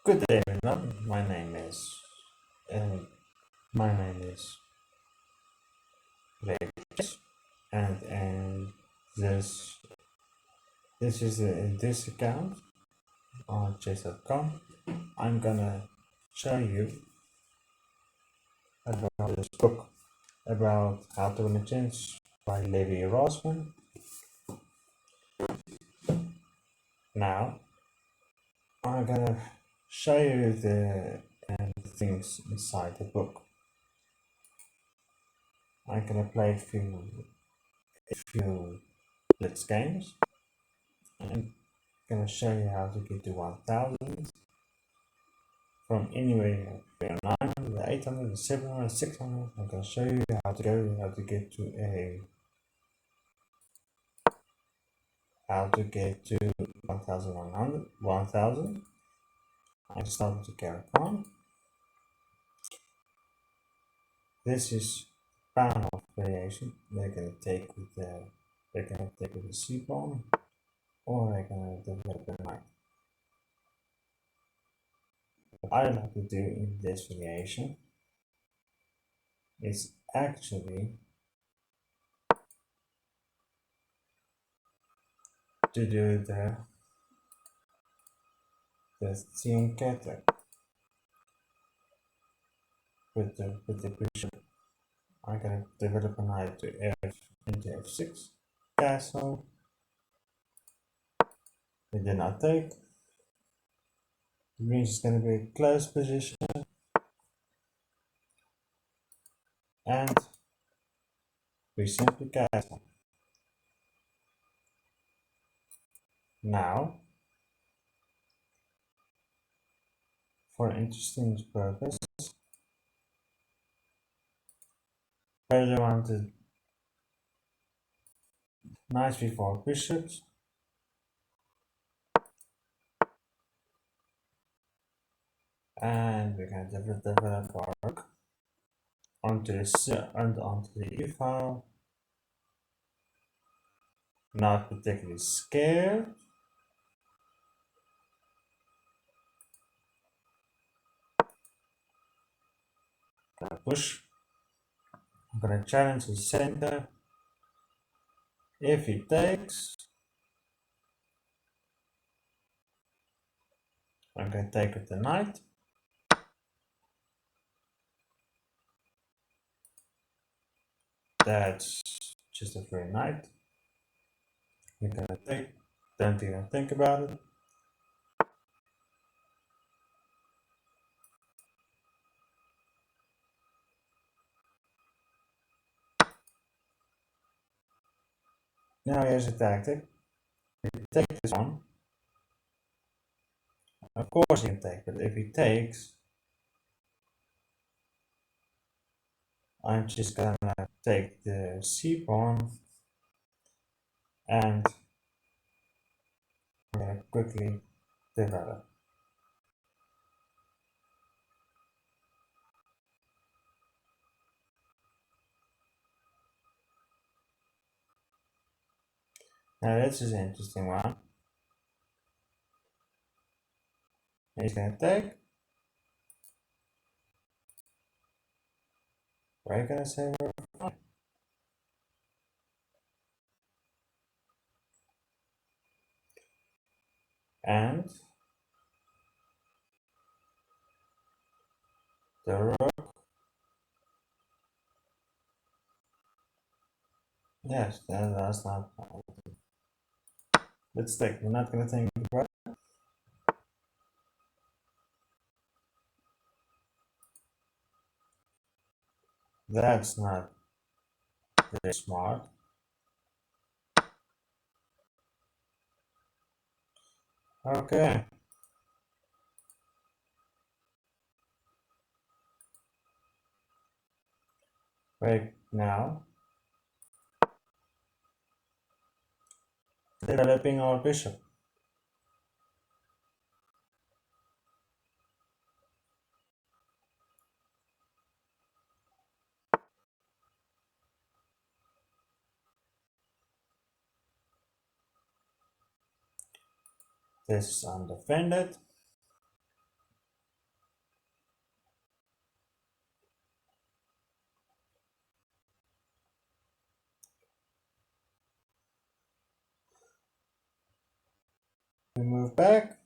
Good day, everyone. Uh, my name is Rich, and this is in this account on chess.com. I'm gonna show you about this book about how to win a chess by Levi Rosman. Now I'm gonna show you the things inside the book. I'm gonna play a few blitz games. I'm gonna show you how to get to 1000 from anywhere from 900, the 800, the 700, 600. I'm gonna show you how to get to 1100, 1000. I'm starting to carry on. This is pound of variation. They're gonna take with the C pawn, or they're gonna develop a knight. What I like to do in this variation is actually to do the thin cutter with the bishop. I'm gonna develop a knight to into f6 castle. We did not take. The range is gonna be a close position, and we simply castle. Now, for interesting purpose, where do you want the knights before bishops? And we're gonna develop our rook onto the e file. Not particularly scared. Gonna push. I'm gonna challenge the center. If he takes, I'm gonna take with the knight. That's just a free knight. You're gonna take, don't even think about it. Now here's a tactic. If you take this one, of course he can take, but if he takes, I'm just gonna take the c pawn and I'm gonna quickly develop. Now this is an interesting one. He's gonna take. We're gonna say we're fine. And the rook. Yes, that's not. Let's take. We're not gonna think about it. That's not very smart. Okay. Right now, developing our bishop. This is undefended. We move back.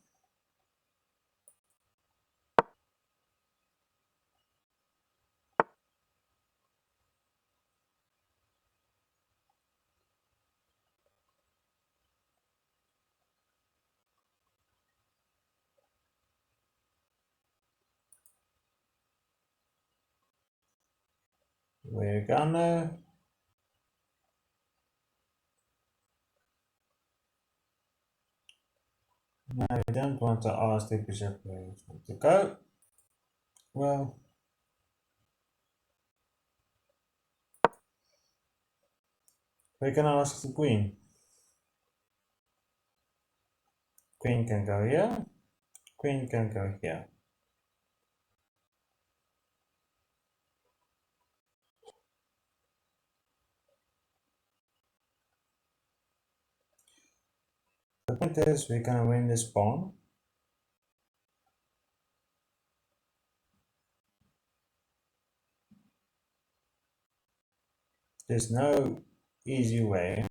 We're gonna. No, we don't want to ask the bishop where we want to go. Well, we can ask the queen. Queen can go here. Queen can go here. The point is, we're gonna win this pawn. There's no easy way.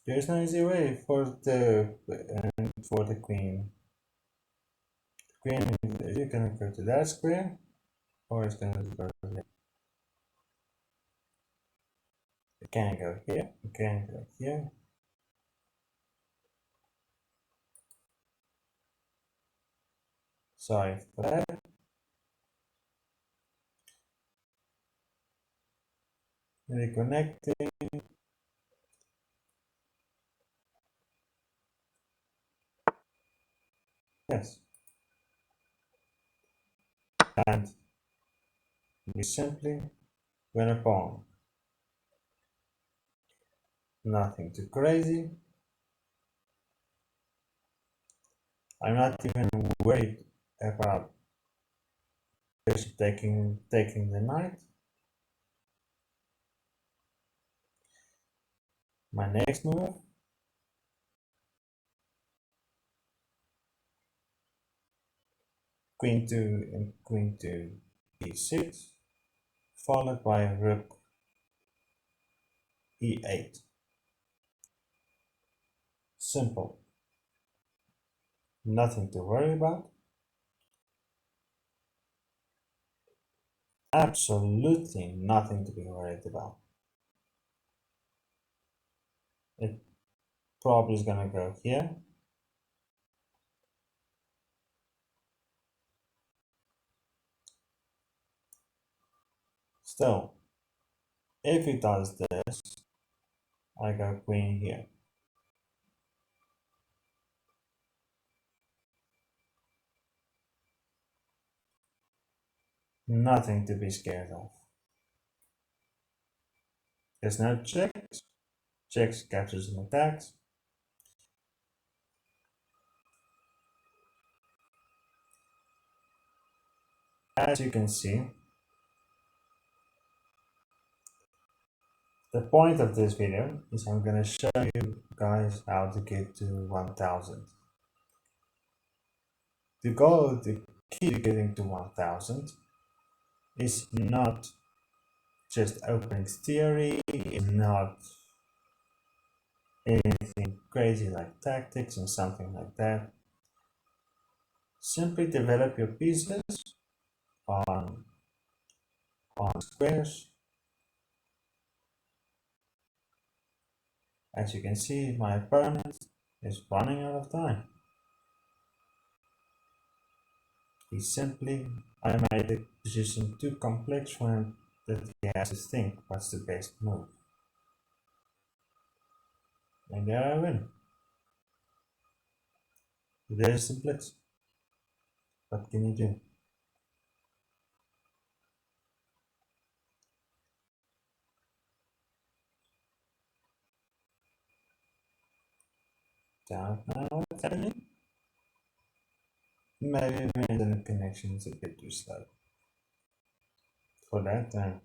There's no easy way for the queen. Queen is either gonna go to that square, or it's gonna go there. It can go here. It can go here. Sorry for that. Reconnecting. Yes. And we simply win a pawn. Nothing too crazy. I'm not even worried about bishop taking the knight. My next move, queen 2 and queen 2 e6, followed by rook e8. Simple. Nothing to worry about. Absolutely nothing to be worried about. It probably is gonna go here. Still, if it does this, I go queen here. Nothing to be scared of. There's no checks. Checks, captures, and attacks. As you can see, the point of this video is I'm gonna show you guys how to get to 1000. The key to getting to 1000 is not just opening theory, it's not anything crazy like tactics and something like that. Simply develop your pieces on squares. As you can see, my opponent is running out of time. I made the position too complex for him that he has to think what's the best move. And there I win. There's the blitz. What can you do? Don't know what's happening. Maybe my internet connection is a bit too slow. For that, I'm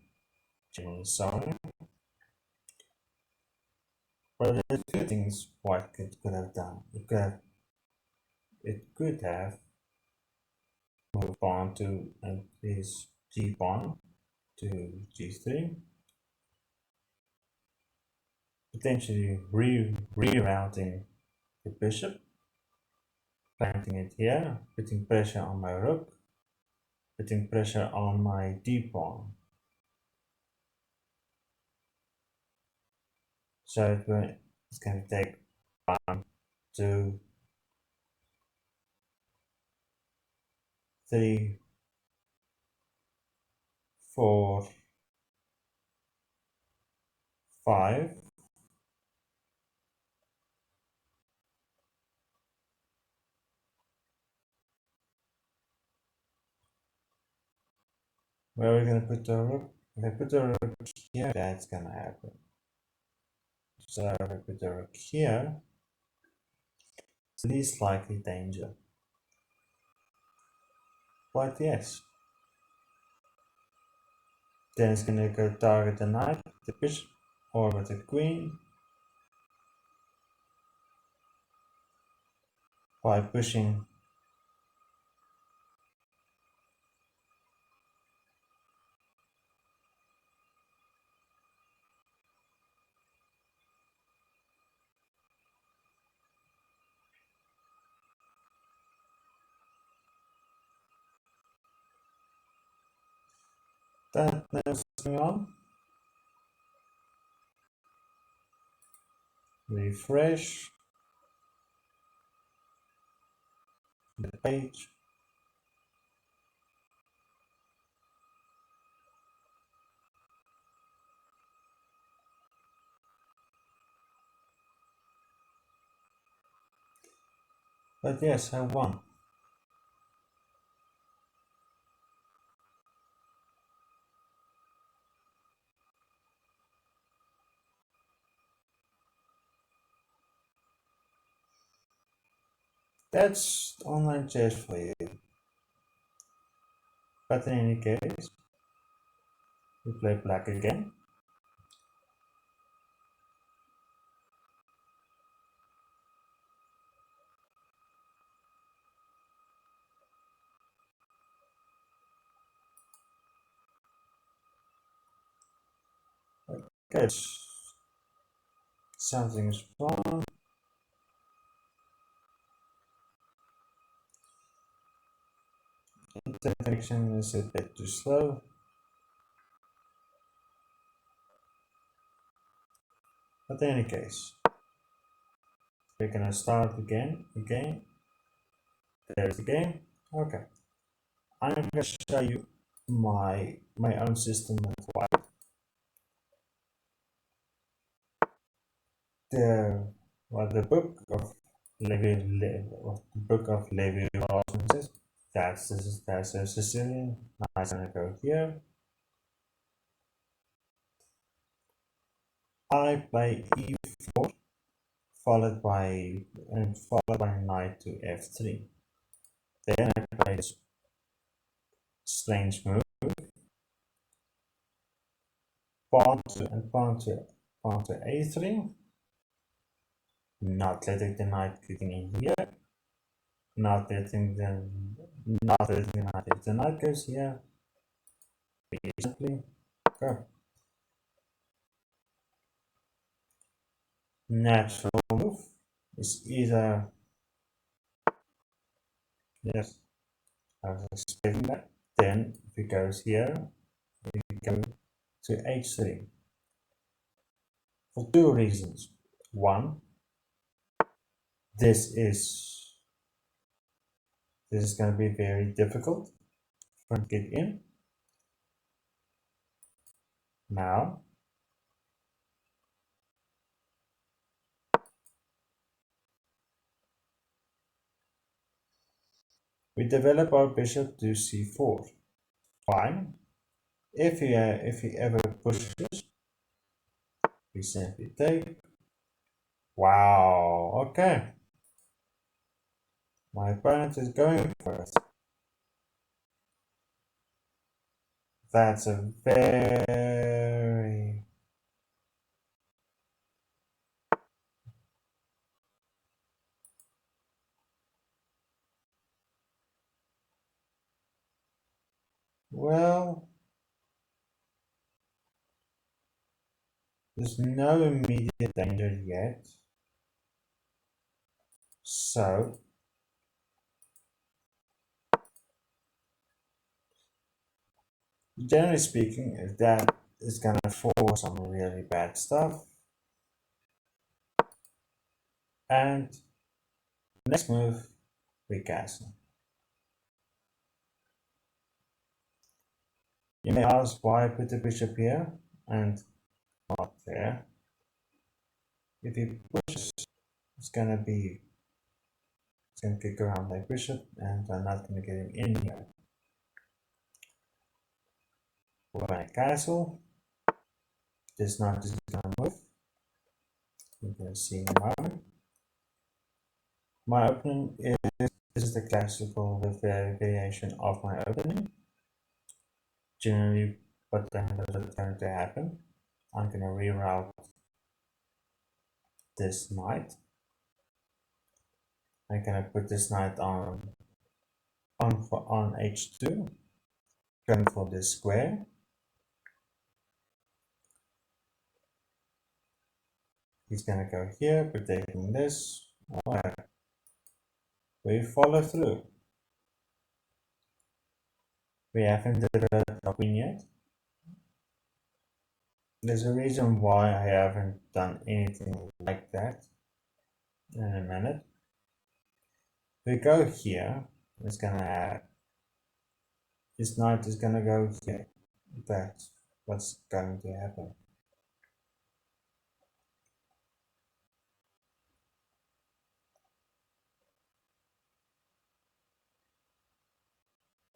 genuinely sorry. But there's two things White could have done. It could have moved on to his g pawn to g3, potentially rerouting the bishop, planting it here, putting pressure on my rook, putting pressure on my d-pawn. So it's going to take 1, 2, 3, 4, 5. Where are we going to put the rook? If I put the rook here, that's going to happen. So if I put the rook here, it's least likely danger. But yes. Then it's going to go target the knight, the bishop, or with the queen by pushing that going on. Refresh the page. But yes, I won. That's online chess for you. But in any case, we play black again. Okay, something is wrong. Internet connection is a bit too slow. But in any case, we're gonna start again. There's the game. Okay. I'm gonna show you my own system with white. The book of Levi says that's a Sicilian. Now I'm gonna go here. I play e4 followed by knight to f3. Then I play this strange move, pawn to a3, not letting the knight getting in here, not letting the knight. If the knight goes here, simply go. Natural move is either, yes, I was expecting that. Then if it goes here, we go to h3 for two reasons. One, this is going to be very difficult to get in. Now, we develop our bishop to c4. Fine. If he ever pushes, we simply take. Wow. Okay. My opponent is going for it. That's a very well. There's no immediate danger yet. So generally speaking, if that is gonna force some really bad stuff. And next move, we castle. You may ask why I put the bishop here and not there. If he pushes, it's gonna kick around my bishop, and I'm not gonna get him in here. When I castle, this knight is gonna move. You're gonna see in a moment. My opening is the classical variation of my opening. Generally, what the hell is going to happen? I'm gonna reroute this knight. I'm gonna put this knight on h2, going for this square. He's gonna go here, protecting this. Alright. We follow through. We haven't developed a queen yet. There's a reason why I haven't done anything like that in a minute. We go here, it's gonna this knight is gonna go here. That's what's going to happen.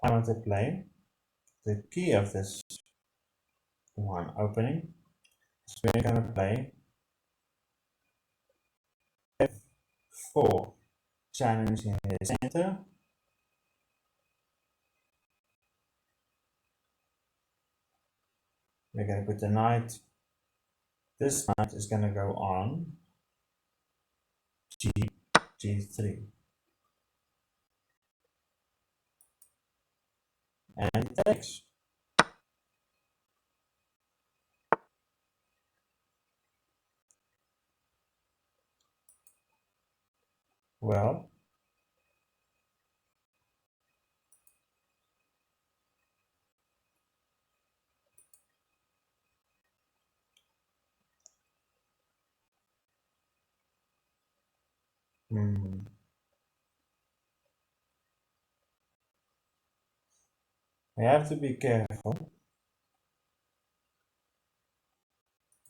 I want to play the key of this one opening. So we're gonna play f4, challenging the center. We're gonna put the knight. This knight is gonna go on g3, and it takes. Well, I have to be careful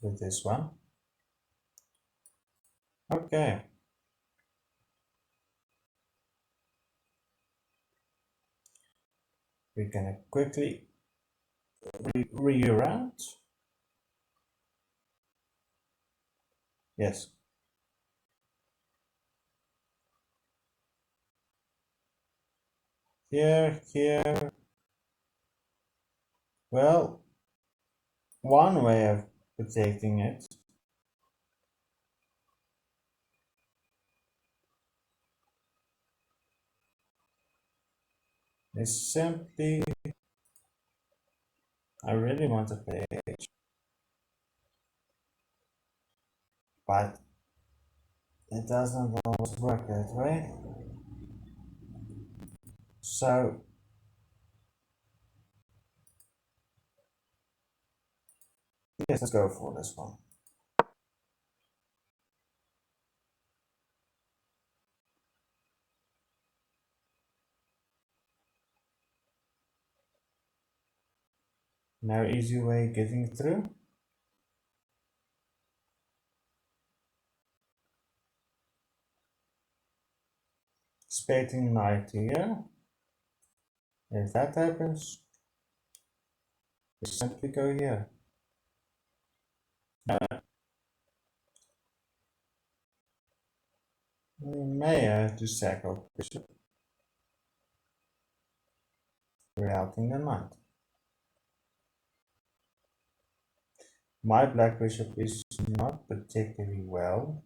with this one. Okay. We're gonna quickly reroute. Yes. Here. Well, one way of protecting it is simply, I really want to play H, but it doesn't always work that way. So yes, let's go for this one. No easy way getting through. Expecting knight here. If that happens, we simply go here. We may have to sack our bishop, routing the knight. My black bishop is not particularly well.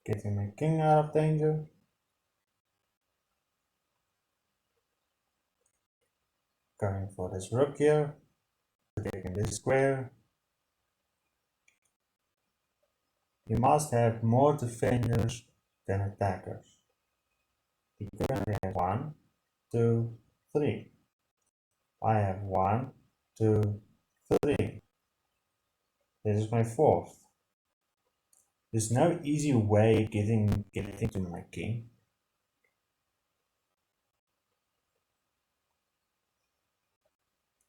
Getting my king out of danger. Going for this rook here. Taking this square. You must have more defenders than attackers. You currently have 1, 2, 3. I have 1, 2, 3. This is my 4th. There's no easy way getting to my king.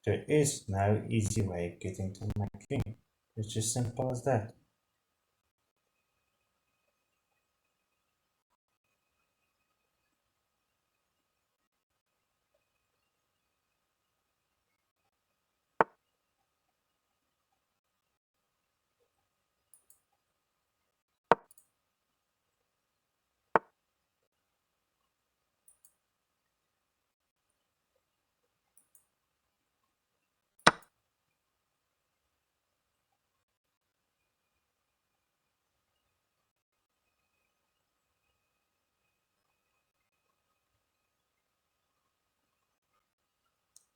There is no easy way getting to my king. It's just simple as that.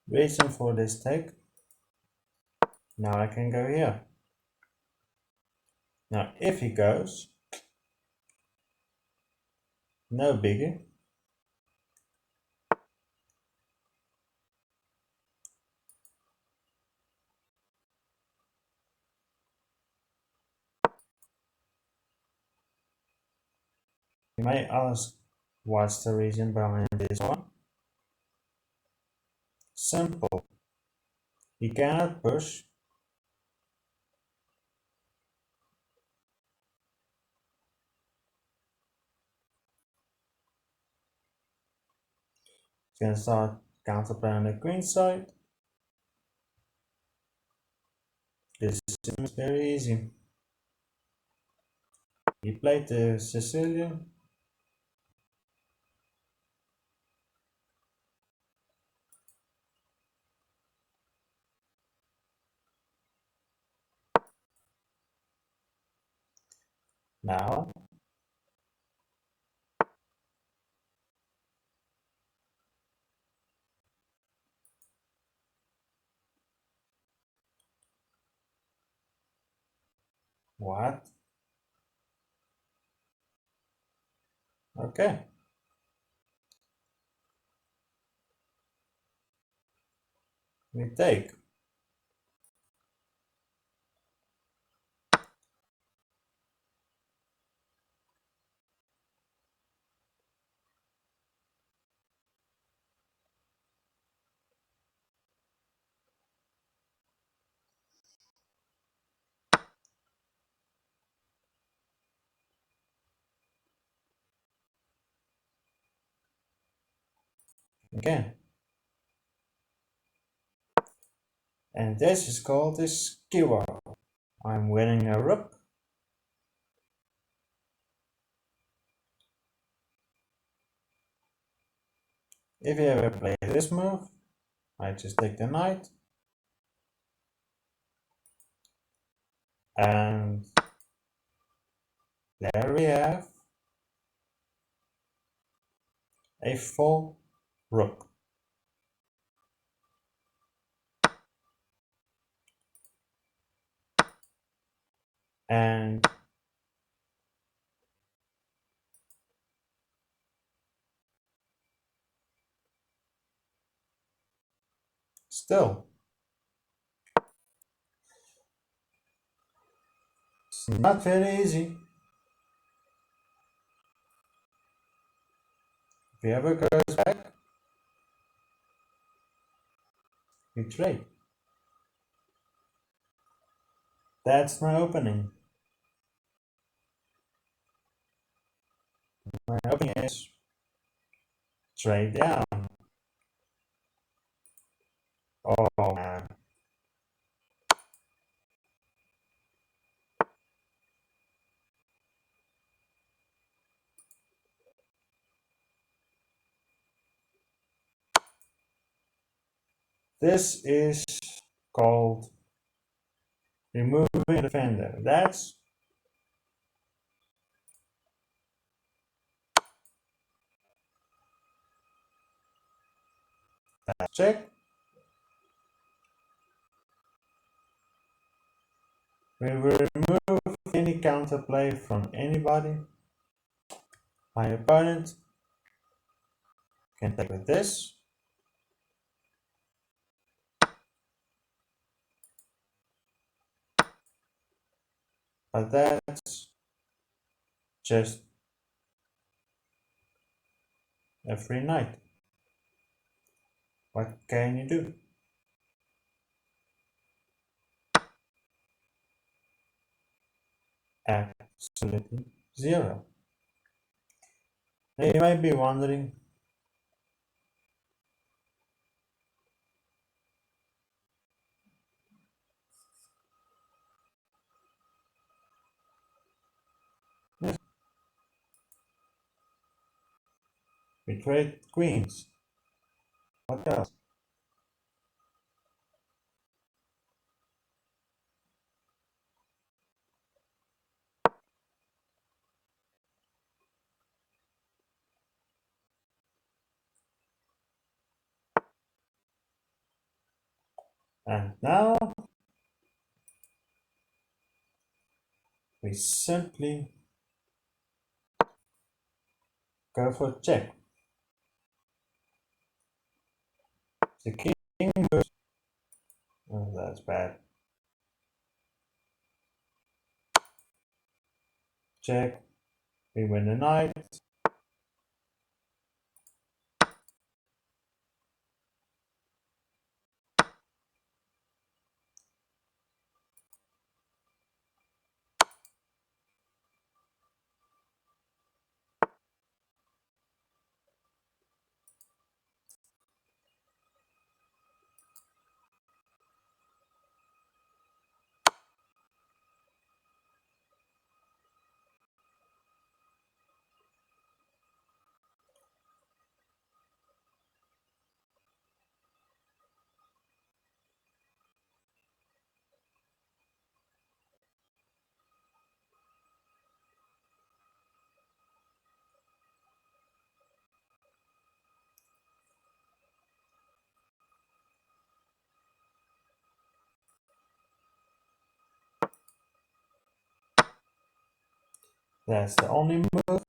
Reason for this take. Now I can go here. Now if he goes, no biggie. You may ask what's the reason behind this one? Simple. He cannot push. He's gonna start counterplay on the queen side. This is very easy. He played the Sicilian. Now what? Okay. We take. Again. And this is called a skewer. I'm winning a rook. If you ever play this move, I just take the knight. And there we have a full rook. And still, it's not very easy. If he ever goes back, we trade. That's my opening. My opening is trade down. Oh man. This is called removing a defender. That's That's check. We will remove any counterplay from anybody. My opponent can take with this. But that's just a free knight. What can you do? Absolutely zero. Now you might be wondering, yes, we trade queens. What else? And now we simply go for check. The king moves. Oh, that's bad. Check. We win the knight. That's the only move.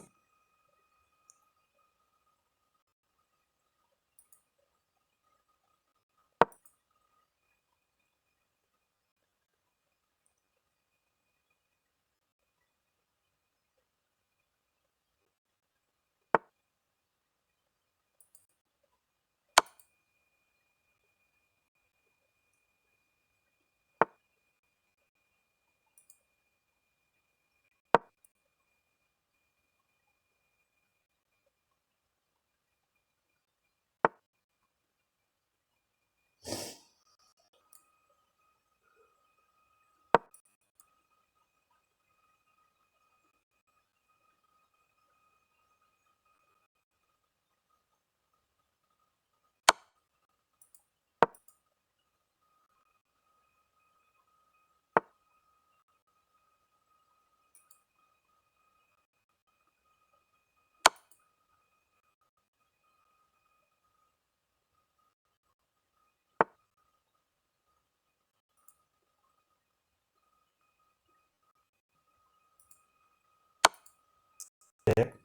Check.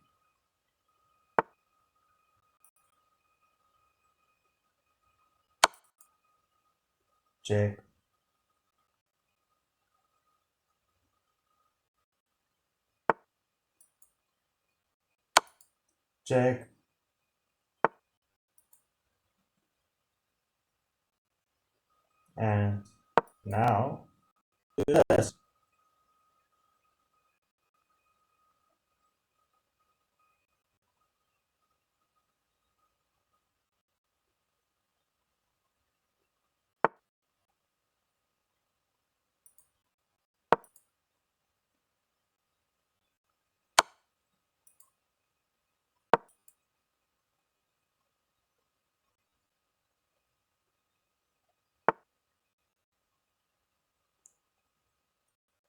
Check. Check. And now do this.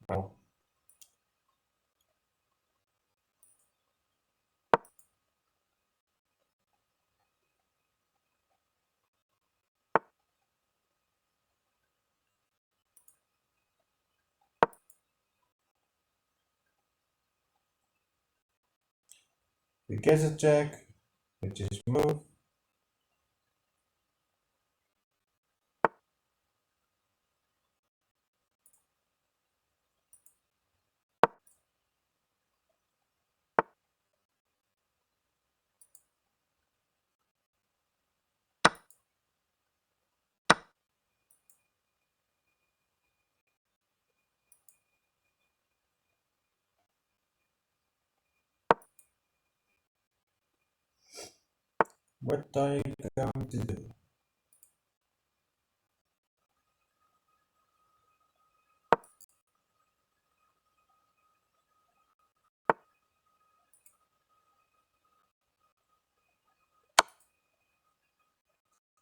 Well, We get a check, which is move. What are you going to do?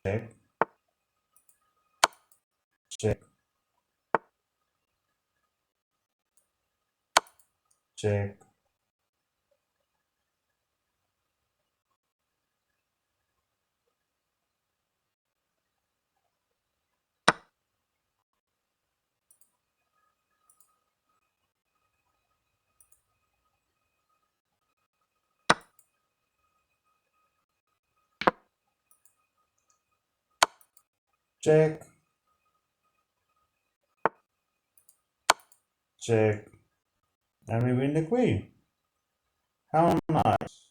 Check, check, check, check, check, and we win the queen. How nice.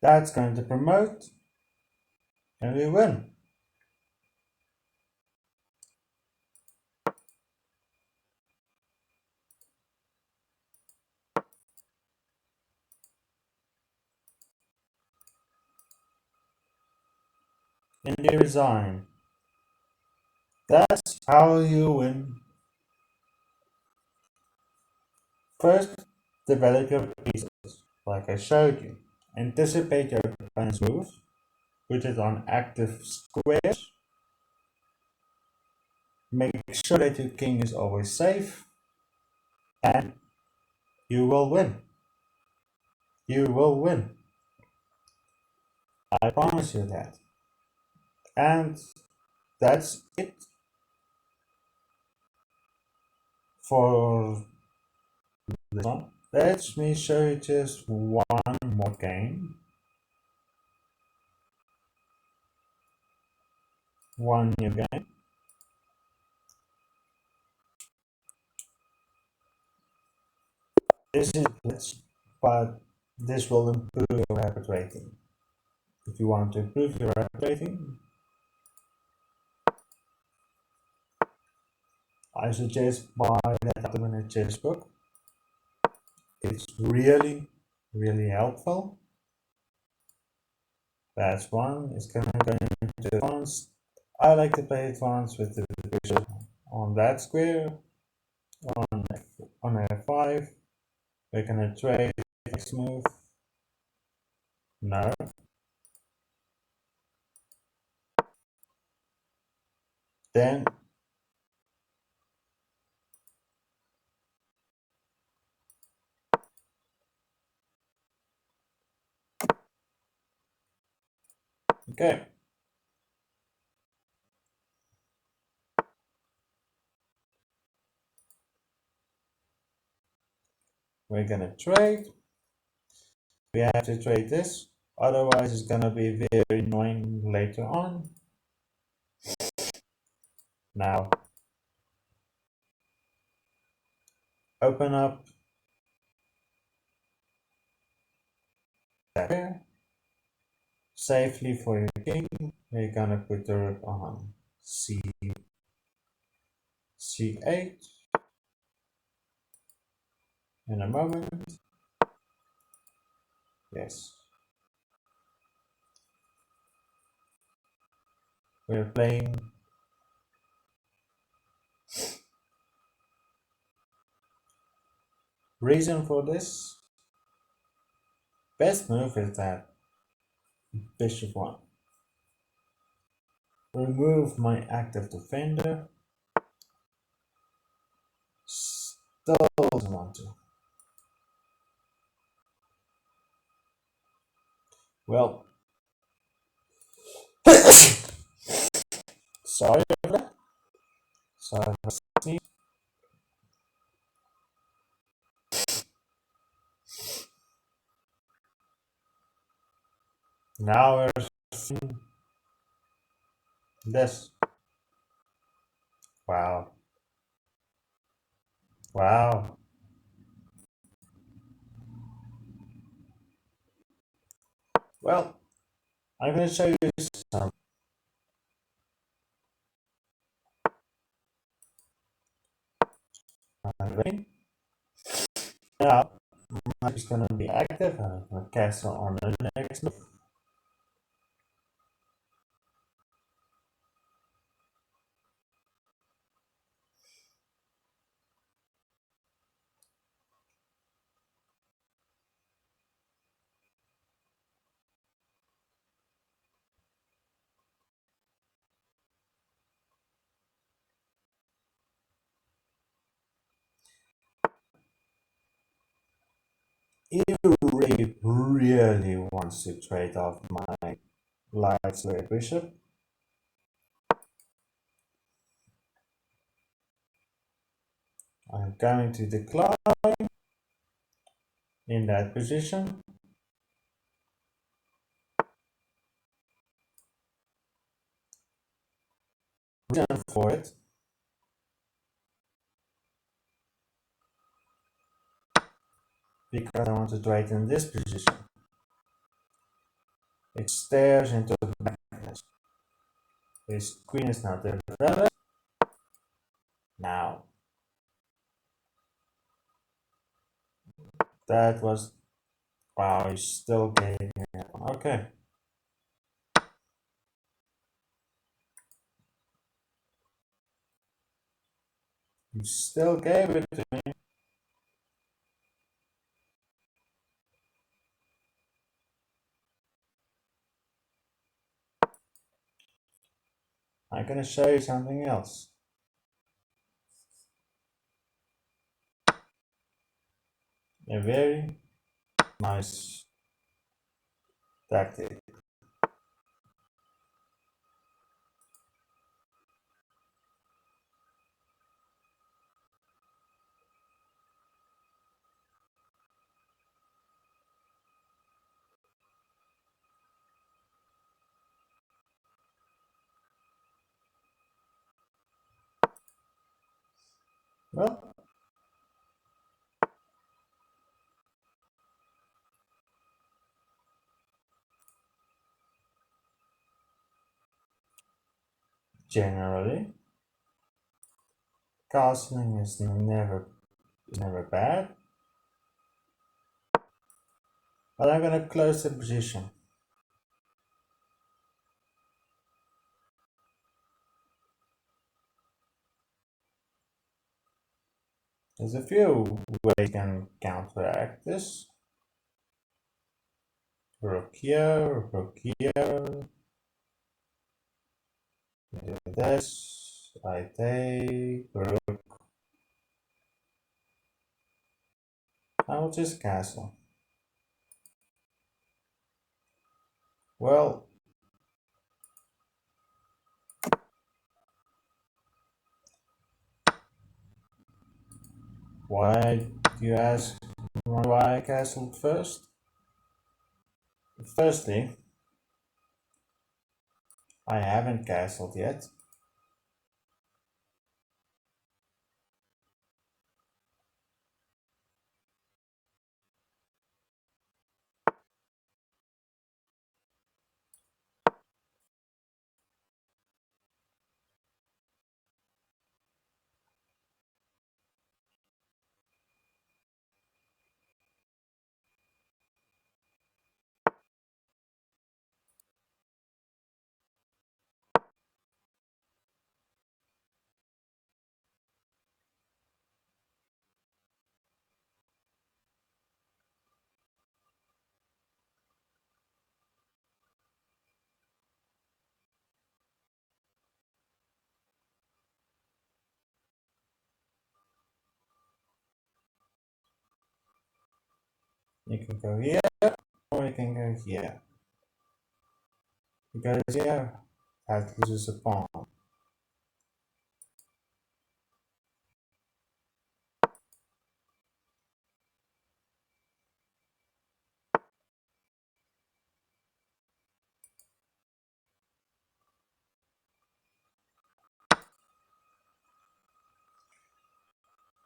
That's going to promote, and we win. And they resign. That's how you win. First, develop your pieces, like I showed you. Anticipate your opponent's moves, put it on active squares, make sure that your king is always safe, and you will win. You will win. I promise you that. And that's it for this one. Let me show you just one more game. One new game. This is blitz, but this will improve your rapid rating. If you want to improve your rapid rating, I suggest buy that Ultimate Chess book. It's really, really helpful. That's one. It's gonna go into advanced. I like to play advanced with the bishop on that square. On F5, we're gonna trade next move. No. Then okay. We're gonna trade. We have to trade this, otherwise it's gonna be very annoying later on. Now, open up that safely for your king. We're gonna put the rook on C8 in a moment. Yes. We're playing reason for this best move is that bishop 1. Remove my active defender. Still doesn't want to. Well, Sorry for that. Sorry for sneeze. Now we're seeing this. Wow. Wow. Well, I'm going to show you some. Now, I'm just going to be active. I'm going to castle on the next move. If you really wants to trade off my light square bishop, I'm going to decline in that position. Reason for it, because I want to trade in this position. It stares into the blackness. His queen is now developed. Now, that was, wow, he's still gave me that one. Okay. He still gave it to me. I'm gonna show you something else. A very nice tactic. Well, generally, castling is never bad. But I'm gonna close the position. There's a few ways you can counteract this. Rook here, rook here. This, I take rook. I will just castle. Well, why do you ask why I castled first? Firstly, I haven't castled yet. You can go here, or you can go here. Because yeah, that loses a pawn.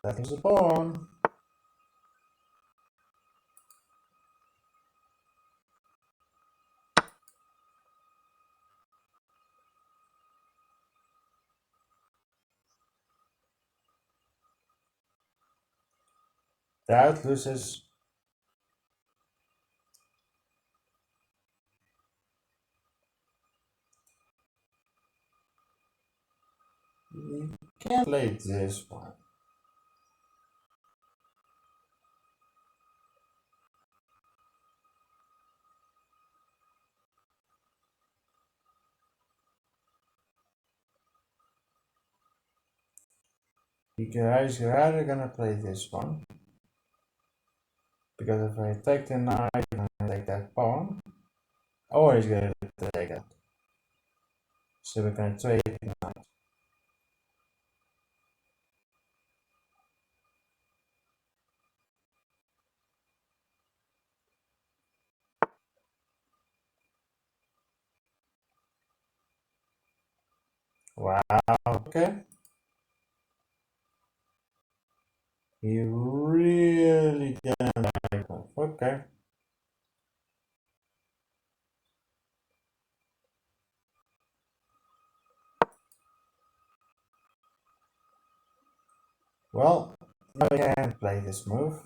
That loses a pawn. That loses. You can't play this one. You guys are either gonna play this one, because if I take the knight and I take that pawn, or he's gonna take it. So we're gonna trade knight. Wow, okay. You really didn't like that. Okay. Well, now we can play this move.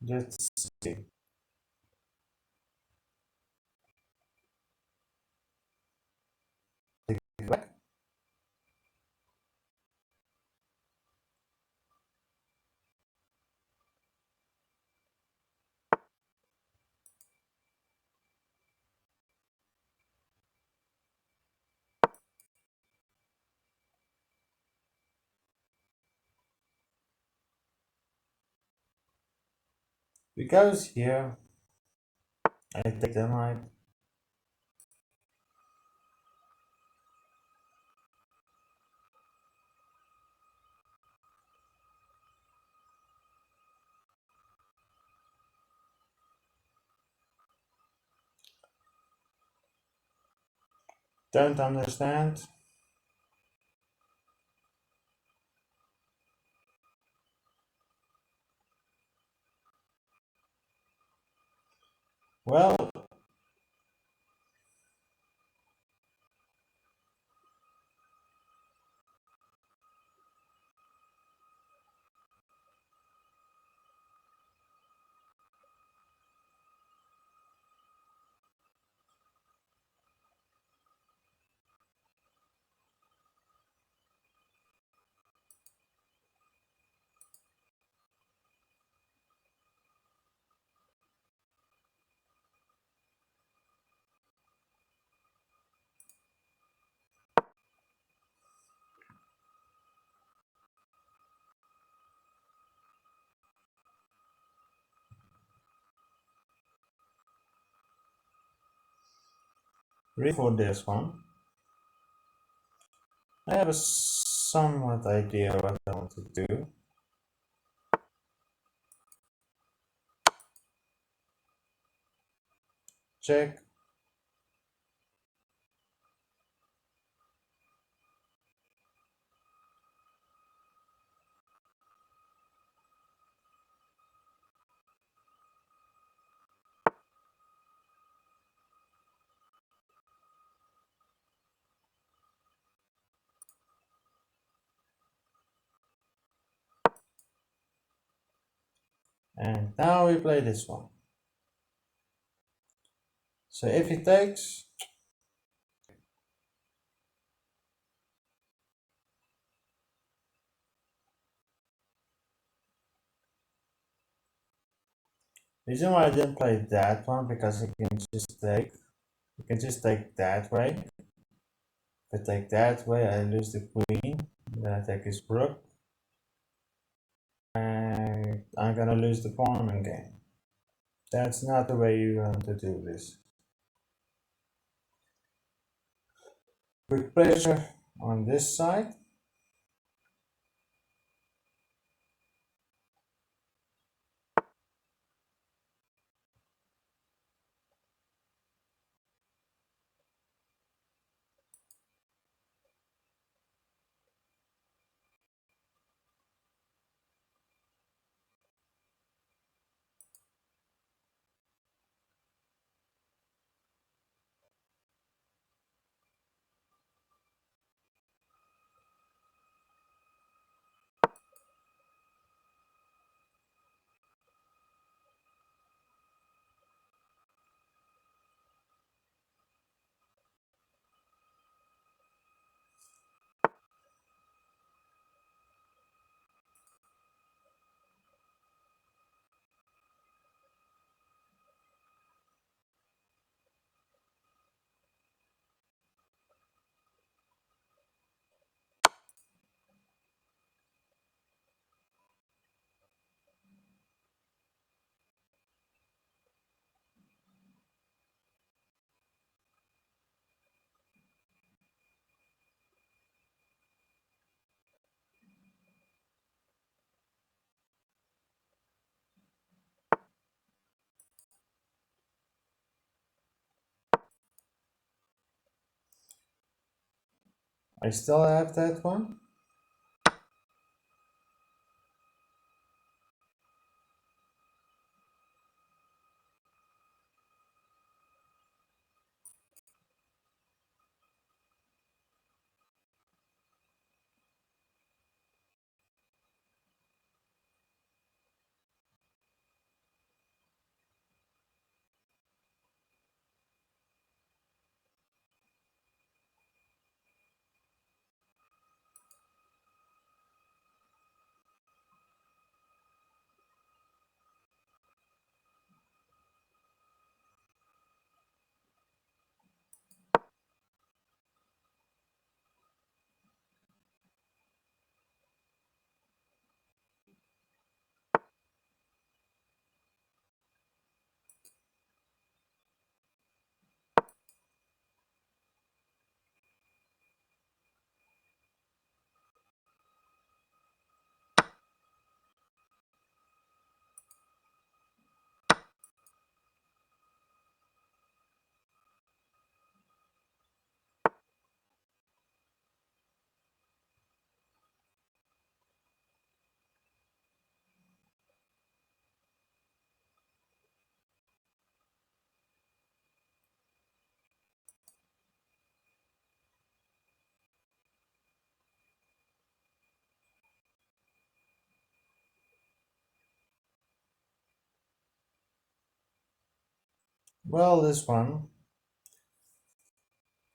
Let's see. Back. Because here I take the knight. Don't understand. Well, ready for this one. I have a somewhat idea what I want to do. Check. And now we play this one. So if he takes, reason why I didn't play that one, because you can just take that way. If I take that way, I lose the queen, then I take his rook, and I'm gonna lose the pawn again. That's not the way you want to do this. With pressure on this side. I still have that one. Well, this one,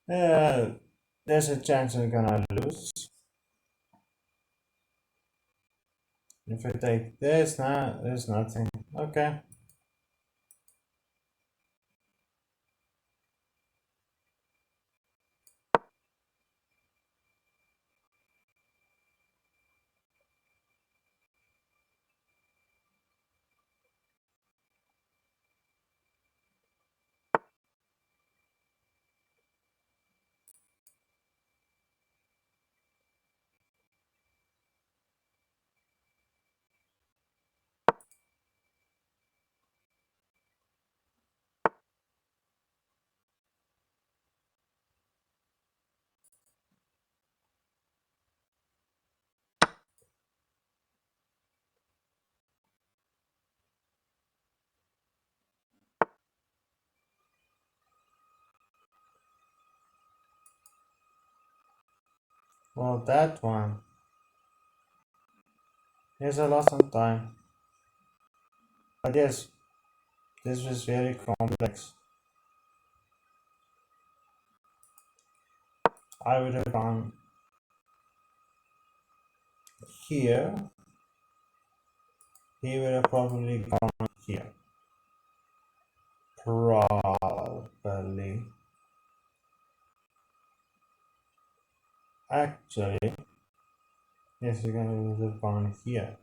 there's a chance I'm gonna lose. If I take this, nah, there's nothing. Okay. Well, that one. Here's a loss on time. But yes, this was very complex. I would have gone here. He would have probably gone here. Probably. Actually, yes, you're gonna have gone here.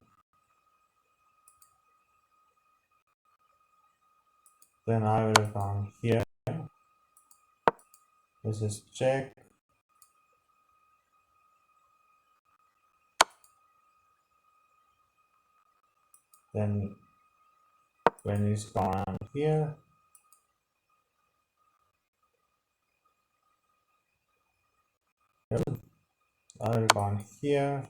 Then I would have gone here. This is check. Then when he's gone here, I would have gone here.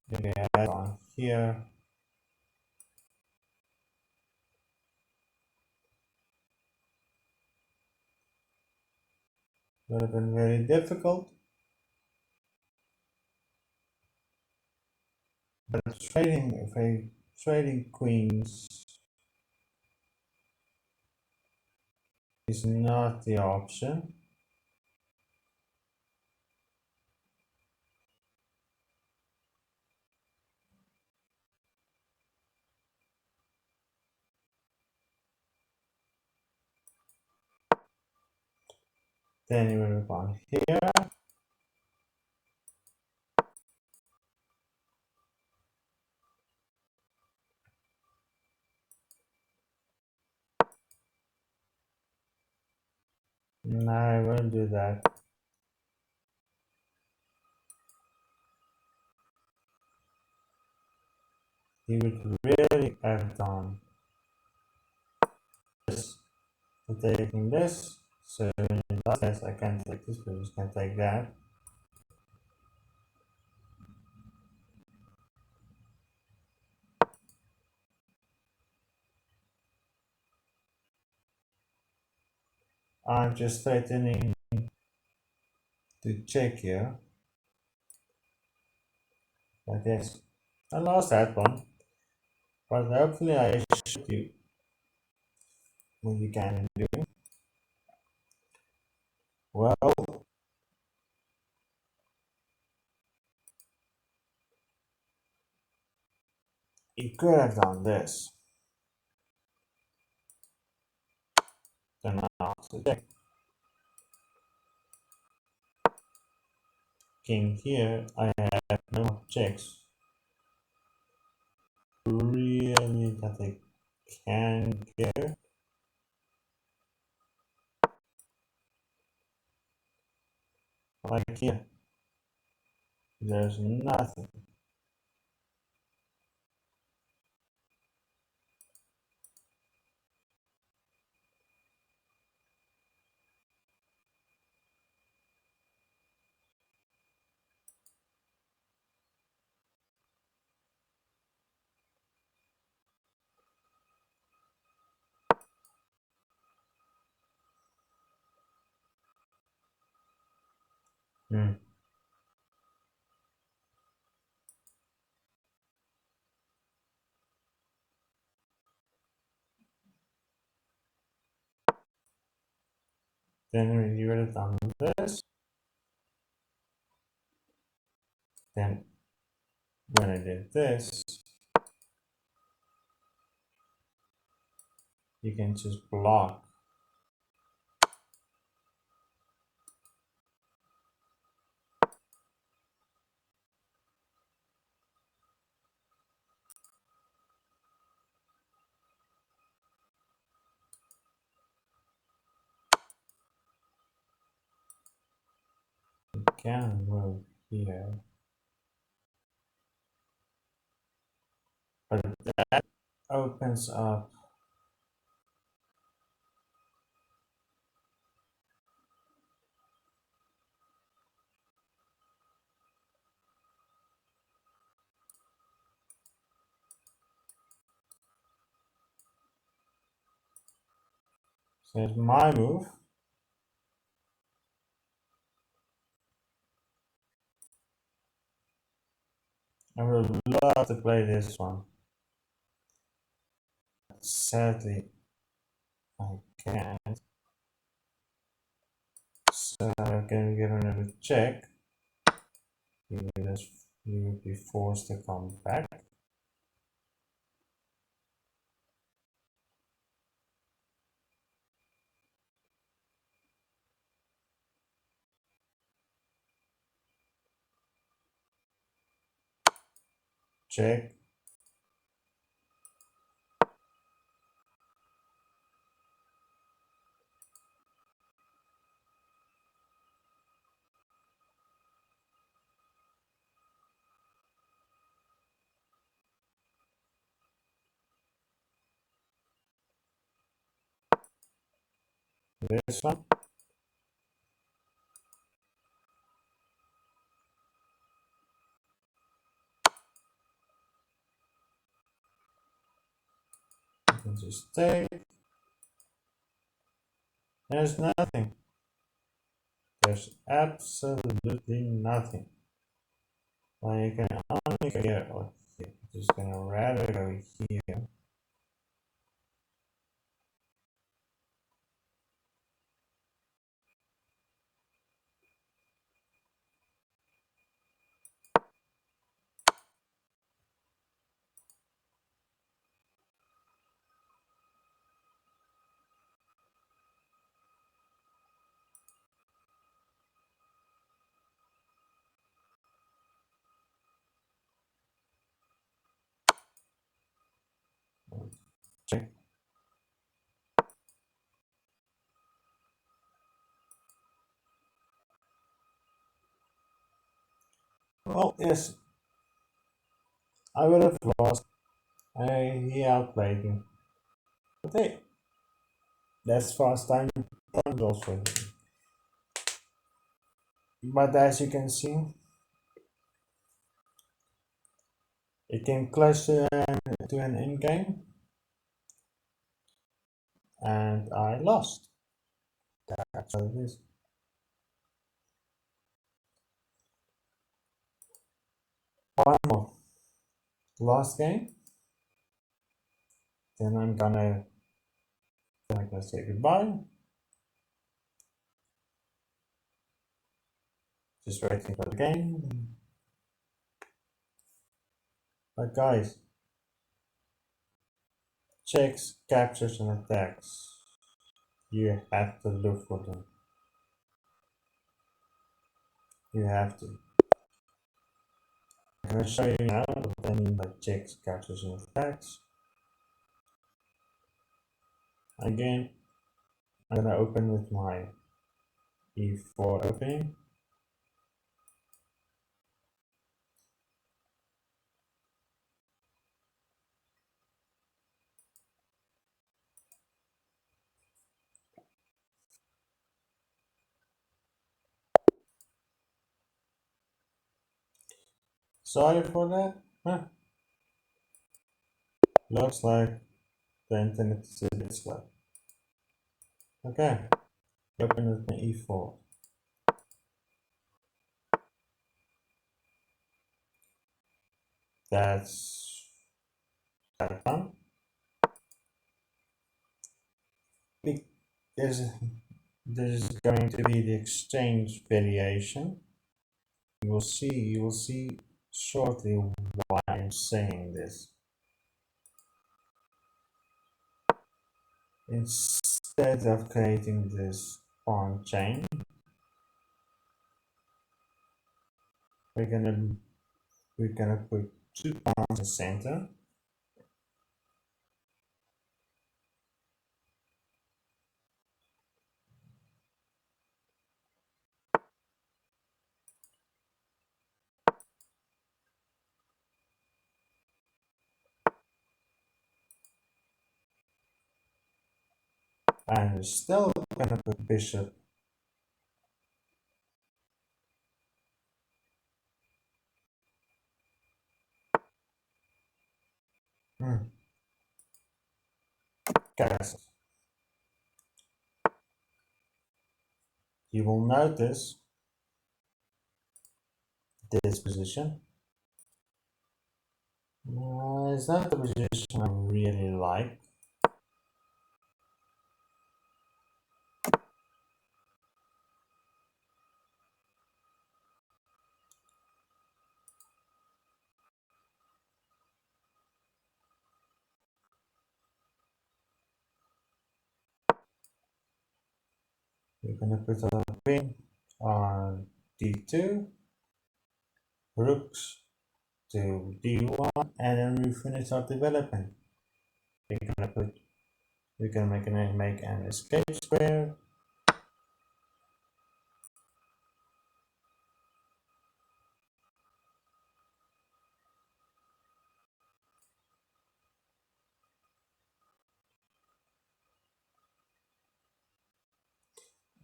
Maybe I had gone here. Would have been very difficult. But trading queens is not the option. Then you would have gone here. No, I won't do that. He would really have done this. So taking this, so when he does this, I can't take this, but I just can take that. I'm just threatening to check here. But yes, I lost that one. But hopefully I showed you what you can do. Well, you could have done this. Then I also check. King here, I have no checks. Really that I can get. Like here, there's nothing. Hmm. Then when you would have done this, then when I did this, you can just block. You can move here. But that opens up says my move. I would love to play this one. Sadly, I can't. So I'm gonna give another check. You will be forced to come back. Check. This one. You can just take. There's nothing. There's absolutely nothing. Well, you can only get what I'm just gonna rather go here. Check. Well, yes, I would have lost. He outplayed me. But hey, that's fast time also. But as you can see, it came close to an end game, and I lost. That's what it is. One more. Last game. Then I'm gonna say goodbye. Just waiting for the game. But guys, checks, captures, and attacks. You have to look for them. You have to. I'm gonna show you now what I mean by checks, captures, and attacks. Again, I'm gonna open with my E4 opening. Sorry for that. Huh. Looks like the internet is a bit slow. Okay, open with my E4. That's fun. There's going to be the exchange variation. You will see shortly why I'm saying this. Instead of creating this pawn chain, we're gonna put two pawns in the center. And we're still gonna put bishop. Castle. You will notice this position. It's not the position I really like. We're gonna put a queen on d2, rooks to d1, and then we finish our development. We're gonna make an escape square.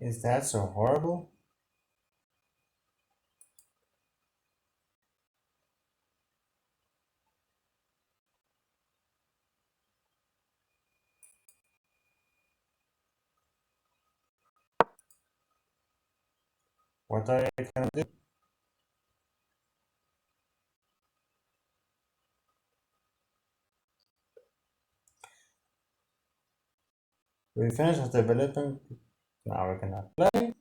Is that so horrible? What are you gonna do? We finished our development. Now we're gonna play.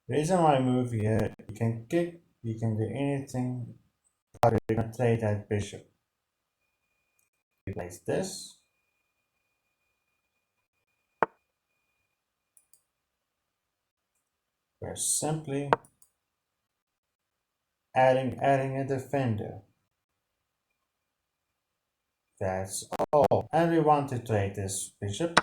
The reason why I move here, you can kick, you can do anything, but we're gonna play that bishop. We place this. We're simply adding a defender. That's all. And we want to trade this bishop.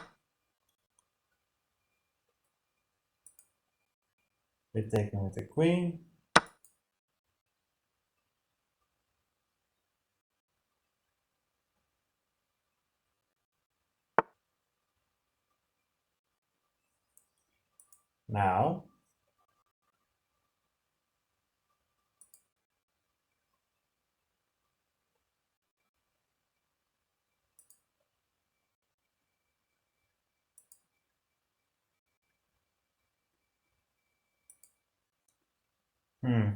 We're taking with the queen. Now, hmm,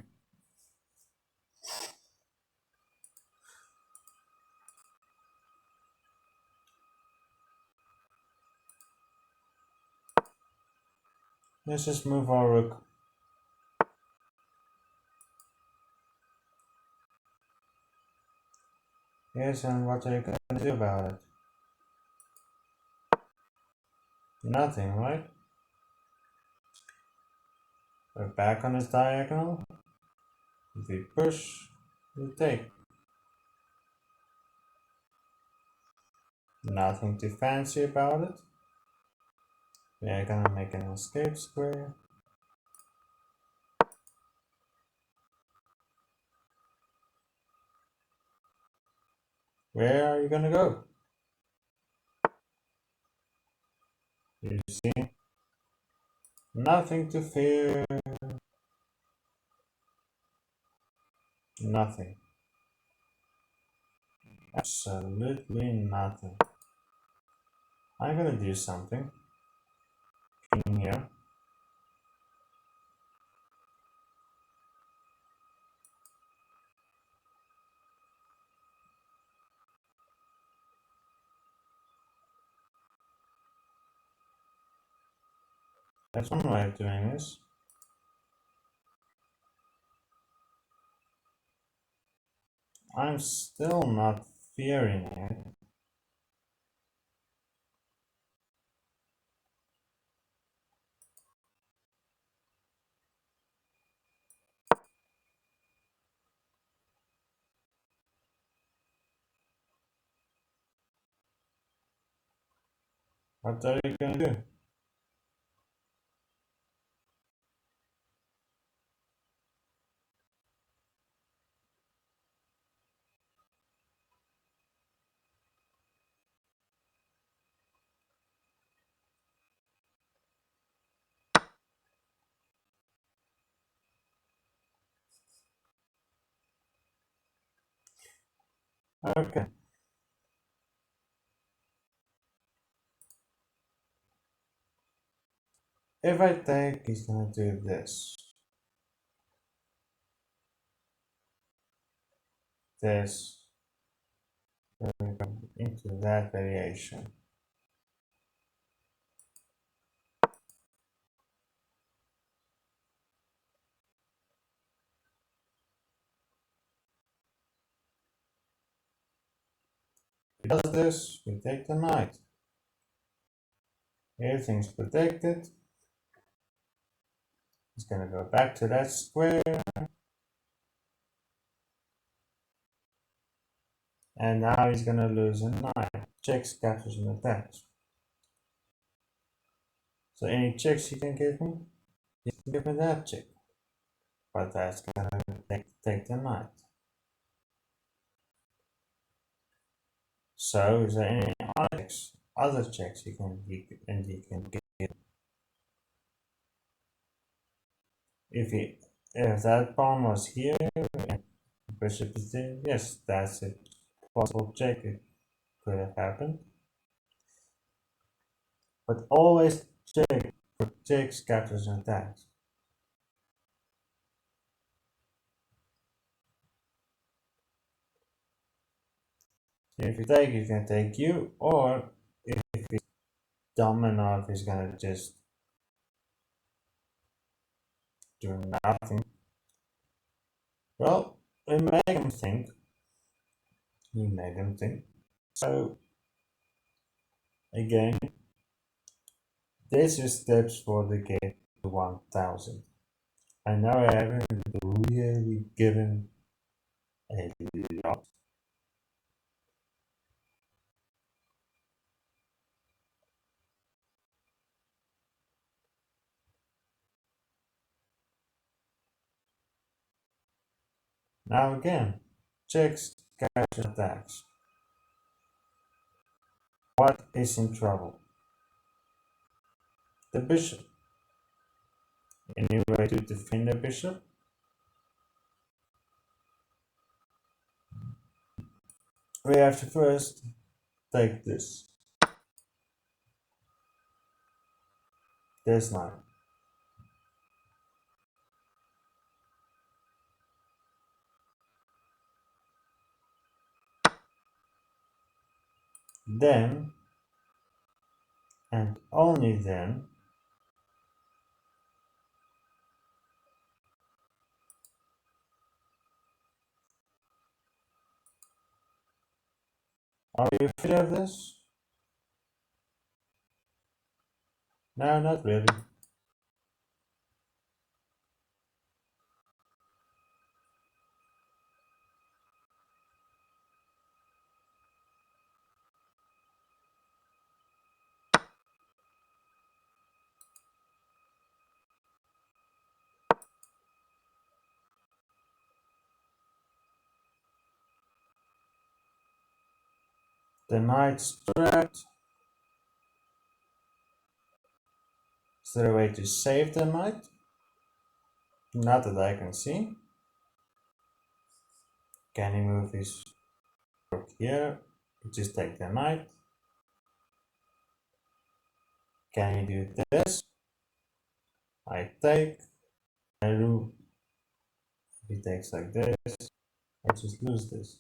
let's just move our rook. Yes, and what are you gonna do about it? Nothing, right? We're back on this diagonal. If we push, we take. Nothing too fancy about it. We're gonna make an escape square. Where are you gonna go? You see? Nothing to fear. Nothing. Absolutely nothing. I'm gonna do something. In here. That's one way of doing this. I'm still not fearing it. What are you gonna do? Okay. If I take, he's gonna do this. this, then we go into that variation. If it does this, we take the knight. Everything's protected. He's gonna go back to that square. And now he's gonna lose a knight. Checks, captures, and attacks. So any checks he can give me, he can give me that check. But that's gonna take the knight. So is there any other checks he can give? If that pawn was here and bishop is there, yes, that's a possible check. It could have happened. But always check for checks, captures, and attacks. If you take, you can take you, or if he's dumb enough, he's gonna just do nothing. Well, we make him think. We made him think. So, again, this is steps for the game to 1000. I know I haven't really given a lot. Now again, checks, capture, attacks. What is in trouble? The bishop. Any way to defend the bishop? We have to first take this. This knight. Then, and only then, are you afraid of this? No, not really. The knight's trapped. Is there a way to save the knight? Not that I can see. Can he move his rook here? Just take the knight. Can he do this? I take. I do. He takes like this. I just lose this.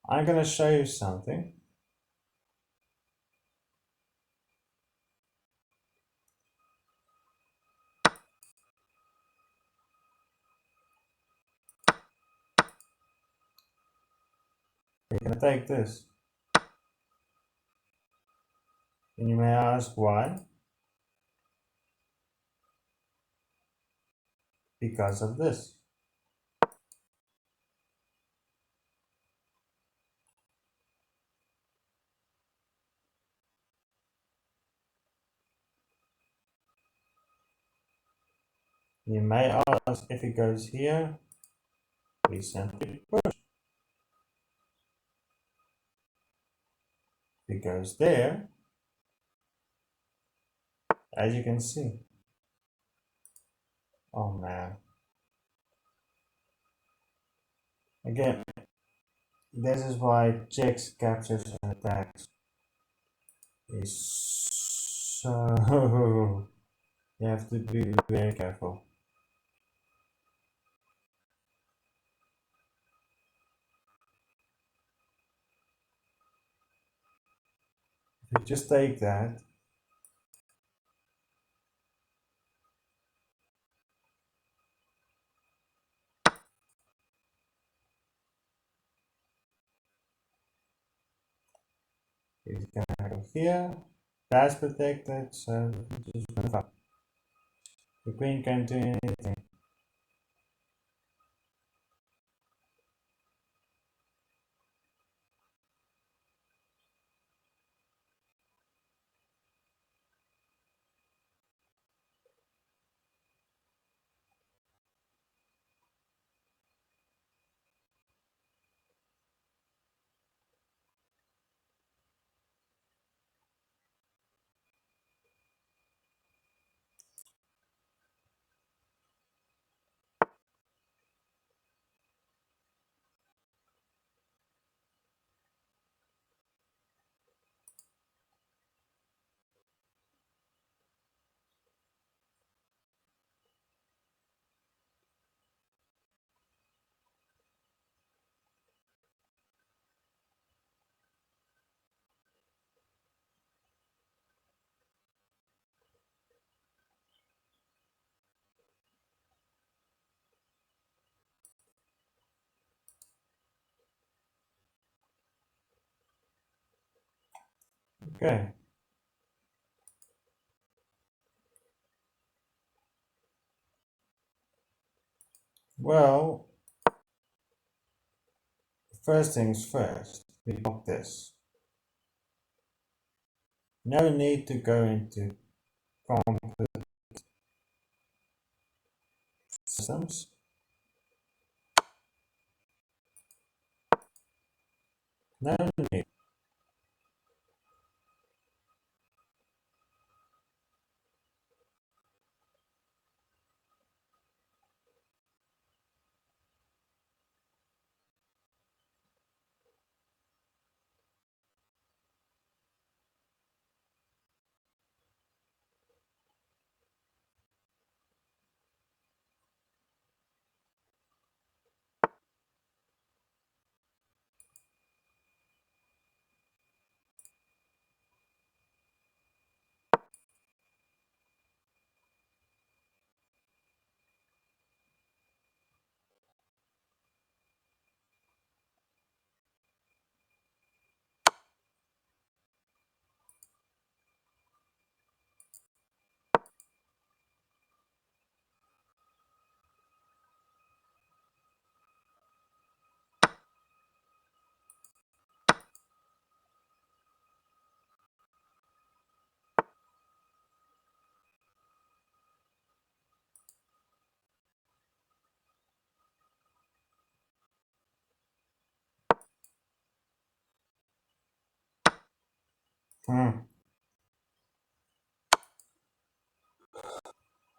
I'm gonna show you something. We're gonna take this. And you may ask why? Because of this. You may ask if it goes here, we simply push. If it goes there, as you can see. Oh man. Again, this is why checks, captures, and attacks. is so you have to be very careful. If you just take that, it's gonna go here. That's protected, so just move up. The queen can't do anything. Okay. Well, first things first, we block this. No need to go into complex systems. No need.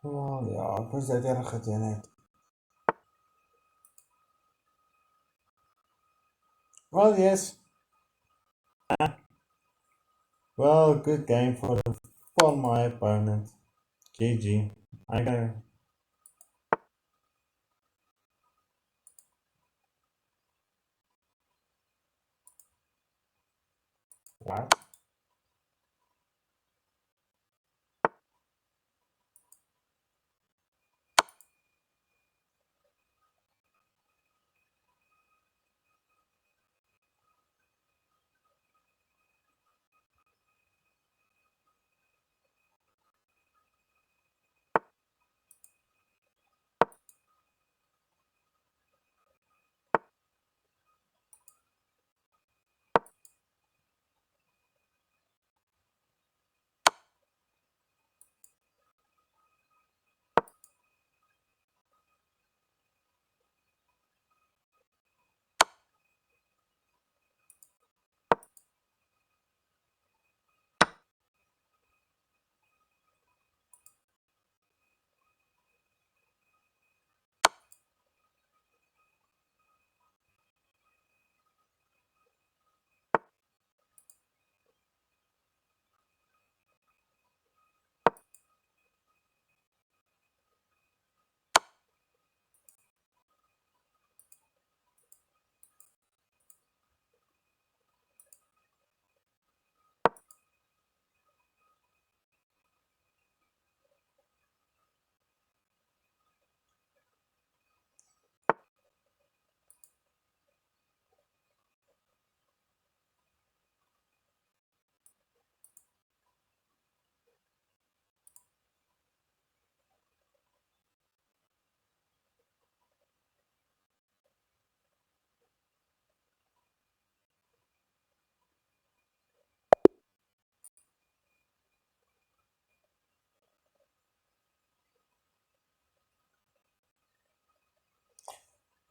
Oh ja, ik was dat erg gedaan. Well, yes. Well, good game for my opponent. GG. I go. What?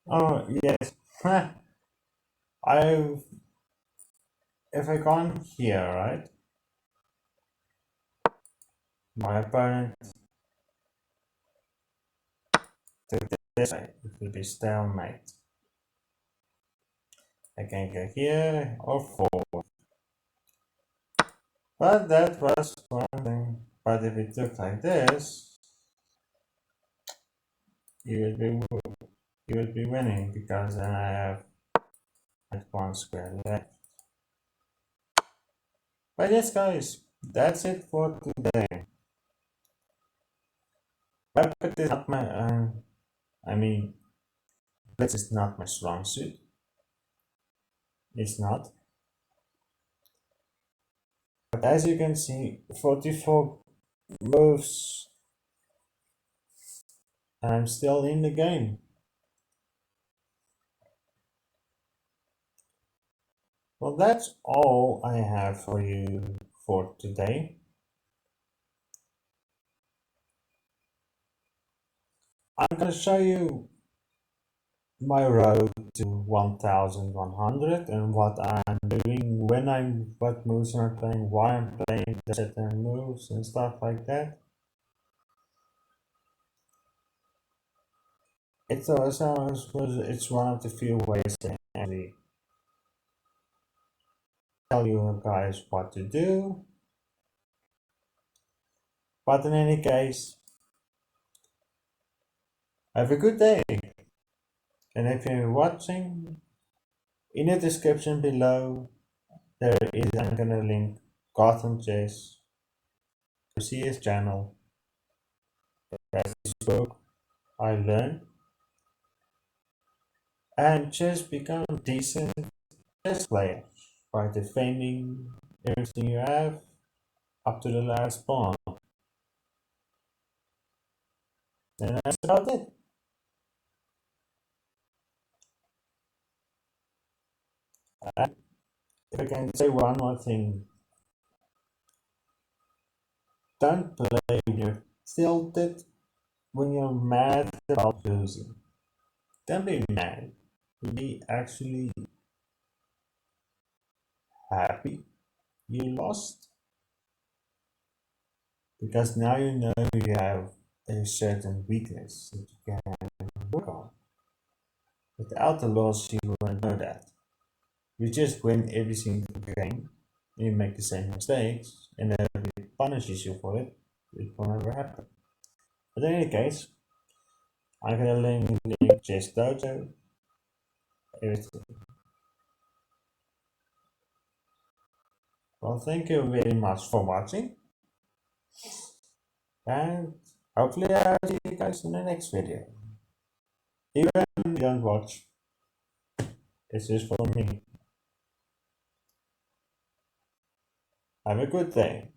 Oh yes. I if I go on here, right? My opponent took this way. It will be stalemate. I can go here or forward. But that was one thing. But if it took like this, you would be you would be winning because then I have at one square left. But yes, guys, that's it for today. But is not my I mean, blitz is not my strong suit. It's not. But as you can see, 44 moves, and I'm still in the game. Well, that's all I have for you for today. I'm going to show you my road to 1100 and what I'm doing, what moves I'm playing, why I'm playing certain moves and stuff like that. It's one of the few ways to actually tell you guys what to do. But in any case, have a good day. And if you're watching, in the description below, I'm gonna link Gotham Chess to see his channel. As he spoke, I learned and just become decent chess player by defending everything you have up to the last pawn. And that's about it. And if I can say one more thing, don't play when you're tilted, when you're mad about losing. Don't be mad. Be actually happy you lost. Because now you know you have a certain weakness that you can work on. Without the loss, you wouldn't know that. You just win every single game, and you make the same mistakes, and nobody punishes you for it. It will never happen. But in any case, I'm gonna link Chess Dojo, everything. Well, thank you very much for watching, and hopefully I'll see you guys in the next video. Even if you don't watch, it's just for me. Have a good day.